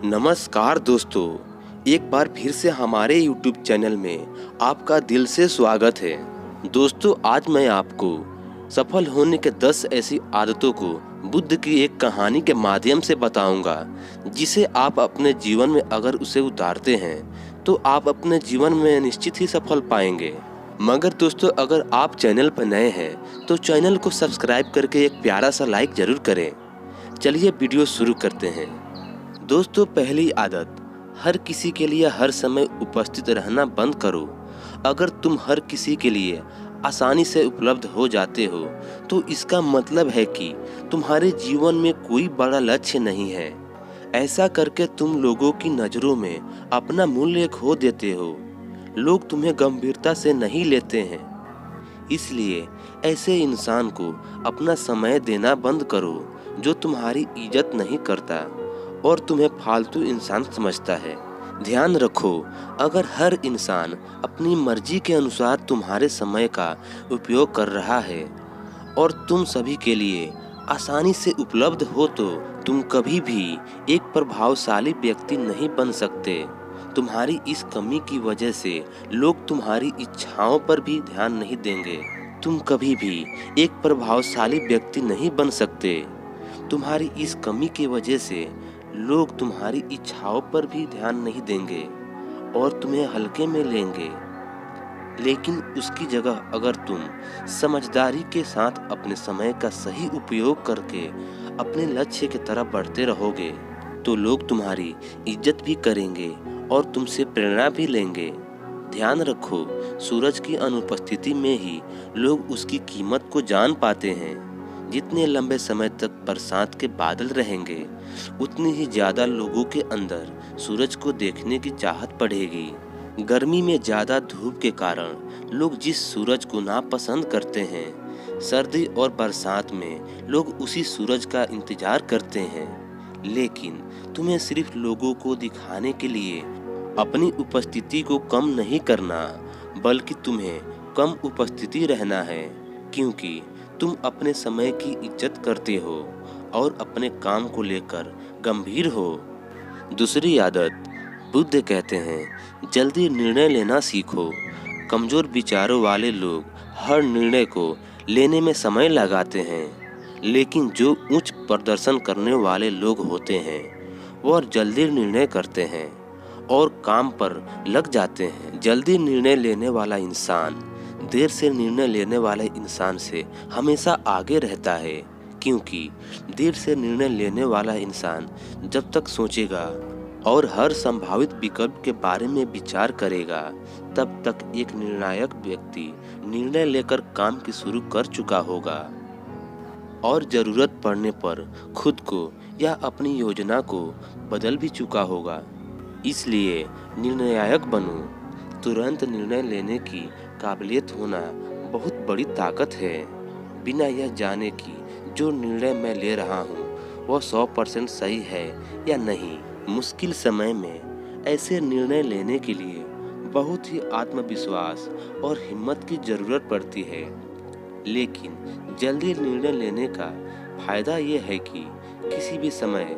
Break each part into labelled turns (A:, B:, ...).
A: नमस्कार दोस्तों, एक बार फिर से हमारे YouTube चैनल में आपका दिल से स्वागत है। दोस्तों, आज मैं आपको सफल होने के 10 ऐसी आदतों को बुद्ध की एक कहानी के माध्यम से बताऊंगा, जिसे आप अपने जीवन में अगर उसे उतारते हैं तो आप अपने जीवन में निश्चित ही सफल पाएंगे। मगर दोस्तों, अगर आप चैनल पर नए हैं तो चैनल को सब्सक्राइब करके एक प्यारा सा लाइक जरूर करें। चलिए वीडियो शुरू करते हैं। दोस्तों, पहली आदत, हर किसी के लिए हर समय उपस्थित रहना बंद करो। अगर तुम हर किसी के लिए आसानी से उपलब्ध हो जाते हो तो इसका मतलब है कि तुम्हारे जीवन में कोई बड़ा लक्ष्य नहीं है। ऐसा करके तुम लोगों की नज़रों में अपना मूल्य खो देते हो। लोग तुम्हें गंभीरता से नहीं लेते हैं। इसलिए ऐसे इंसान को अपना समय देना बंद करो जो तुम्हारी इज्जत नहीं करता और तुम्हें फालतू इंसान समझता है। ध्यान रखो, अगर हर इंसान अपनी मर्जी के अनुसार तुम्हारे समय का उपयोग कर रहा है और तुम सभी के लिए आसानी से उपलब्ध हो तो तुम कभी भी एक प्रभावशाली व्यक्ति नहीं बन सकते। तुम्हारी इस कमी की वजह से लोग तुम्हारी इच्छाओं पर भी ध्यान नहीं देंगे। तुम कभी भी एक प्रभावशाली व्यक्ति नहीं बन सकते। तुम्हारी इस कमी की वजह से लोग तुम्हारी इच्छाओं पर भी ध्यान नहीं देंगे और तुम्हें हल्के में लेंगे। लेकिन उसकी जगह अगर तुम समझदारी के साथ अपने समय का सही उपयोग करके अपने लक्ष्य की तरफ बढ़ते रहोगे तो लोग तुम्हारी इज्जत भी करेंगे और तुमसे प्रेरणा भी लेंगे। ध्यान रखो, सूरज की अनुपस्थिति में ही लोग उसकी कीमत को जान पाते हैं। जितने लंबे समय तक बरसात के बादल रहेंगे उतनी ही ज़्यादा लोगों के अंदर सूरज को देखने की चाहत बढ़ेगी। गर्मी में ज़्यादा धूप के कारण लोग जिस सूरज को नापसंद करते हैं, सर्दी और बरसात में लोग उसी सूरज का इंतजार करते हैं। लेकिन तुम्हें सिर्फ लोगों को दिखाने के लिए अपनी उपस्थिति को कम नहीं करना, बल्कि तुम्हें कम उपस्थिति रहना है, क्योंकि तुम अपने समय की इज्जत करते हो और अपने काम को लेकर गंभीर हो। दूसरी आदत, बुद्ध कहते हैं, जल्दी निर्णय लेना सीखो। कमज़ोर विचारों वाले लोग हर निर्णय को लेने में समय लगाते हैं, लेकिन जो उच्च प्रदर्शन करने वाले लोग होते हैं वह जल्दी निर्णय करते हैं और काम पर लग जाते हैं। जल्दी निर्णय लेने वाला इंसान देर से निर्णय लेने वाले इंसान से हमेशा आगे रहता है, क्योंकि देर से निर्णय लेने वाला इंसान जब तक सोचेगा और हर संभावित विकल्प के बारे में विचार करेगा तब तक एक निर्णायक व्यक्ति निर्णय लेकर काम की शुरू कर चुका होगा और ज़रूरत पड़ने पर खुद को या अपनी योजना को बदल भी चुका होगा। इसलिए निर्णायक बनो। तुरंत निर्णय लेने की काबिलियत होना बहुत बड़ी ताकत है। बिना यह जाने कि जो निर्णय मैं ले रहा हूँ वह 100% सही है या नहीं। मुश्किल समय में ऐसे निर्णय लेने के लिए बहुत ही आत्मविश्वास और हिम्मत की ज़रूरत पड़ती है। लेकिन जल्दी निर्णय लेने का फ़ायदा ये है कि किसी भी समय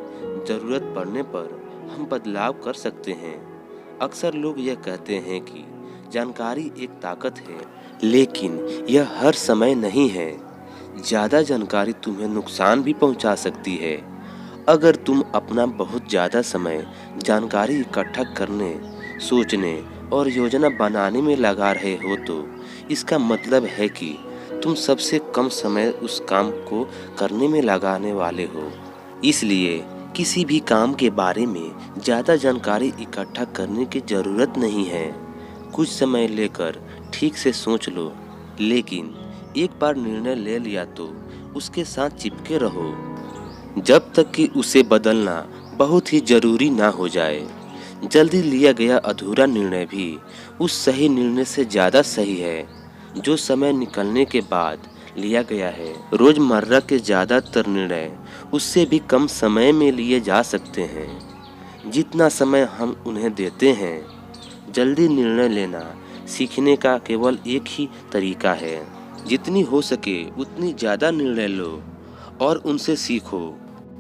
A: ज़रूरत पड़ने पर हम बदलाव कर सकते हैं। अक्सर लोग यह कहते हैं कि जानकारी एक ताकत है, लेकिन यह हर समय नहीं है। ज़्यादा जानकारी तुम्हें नुकसान भी पहुंचा सकती है। अगर तुम अपना बहुत ज़्यादा समय जानकारी इकट्ठा करने, सोचने और योजना बनाने में लगा रहे हो तो इसका मतलब है कि तुम सबसे कम समय उस काम को करने में लगाने वाले हो। इसलिए किसी भी काम के बारे में ज़्यादा जानकारी इकट्ठा करने की ज़रूरत नहीं है। कुछ समय लेकर ठीक से सोच लो, लेकिन एक बार निर्णय ले लिया तो उसके साथ चिपके रहो जब तक कि उसे बदलना बहुत ही ज़रूरी ना हो जाए। जल्दी लिया गया अधूरा निर्णय भी उस सही निर्णय से ज़्यादा सही है जो समय निकलने के बाद लिया गया है। रोज़मर्रा के ज़्यादातर निर्णय उससे भी कम समय में लिए जा सकते हैं जितना समय हम उन्हें देते हैं। जल्दी निर्णय लेना सीखने का केवल एक ही तरीका है। जितनी हो सके उतनी ज़्यादा निर्णय लो और उनसे सीखो।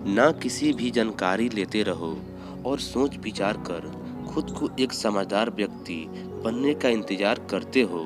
A: ना किसी भी जानकारी लेते रहो और सोच विचार कर खुद को एक समझदार व्यक्ति बनने का इंतजार करते हो